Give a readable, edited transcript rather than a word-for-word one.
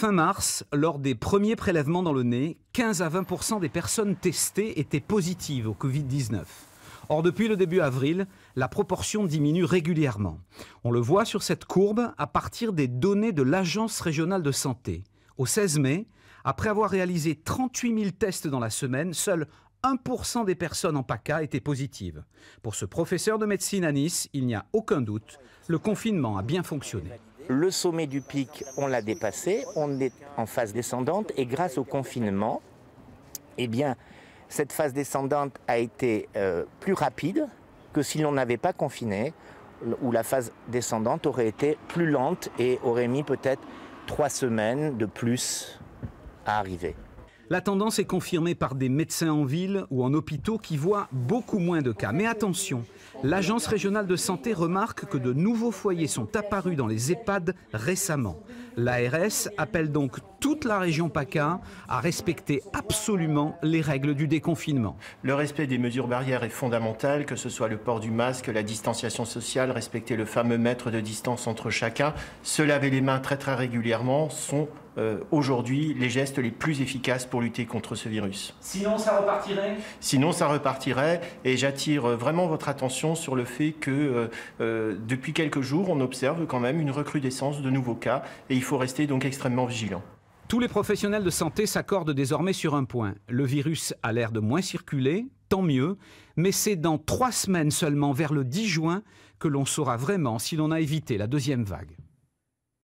fin mars, lors des premiers prélèvements dans le nez, 15 à 20% des personnes testées étaient positives au Covid-19. Or, depuis le début avril, la proportion diminue régulièrement. On le voit sur cette courbe à partir des données de l'Agence régionale de santé. Au 16 mai, après avoir réalisé 38 000 tests dans la semaine, seuls 1% des personnes en PACA étaient positives. Pour ce professeur de médecine à Nice, il n'y a aucun doute, le confinement a bien fonctionné. Le sommet du pic, on l'a dépassé, on est en phase descendante et grâce au confinement, eh bien, cette phase descendante a été plus rapide que si l'on n'avait pas confiné, où la phase descendante aurait été plus lente et aurait mis peut-être 3 semaines de plus à arriver. La tendance est confirmée par des médecins en ville ou en hôpitaux qui voient beaucoup moins de cas. Mais attention, l'Agence régionale de santé remarque que de nouveaux foyers sont apparus dans les EHPAD récemment. L'ARS appelle donc toute la région PACA à respecter absolument les règles du déconfinement. Le respect des mesures barrières est fondamental, que ce soit le port du masque, la distanciation sociale, respecter le fameux mètre de distance entre chacun, se laver les mains très régulièrement sont aujourd'hui les gestes les plus efficaces pour lutter contre ce virus. Sinon, ça repartirait ? Sinon, ça repartirait et j'attire vraiment votre attention sur le fait que depuis quelques jours, on observe quand même une recrudescence de nouveaux cas et il faut rester donc extrêmement vigilant. Tous les professionnels de santé s'accordent désormais sur un point. Le virus a l'air de moins circuler, tant mieux, mais c'est dans 3 semaines seulement, vers le 10 juin, que l'on saura vraiment si l'on a évité la deuxième vague.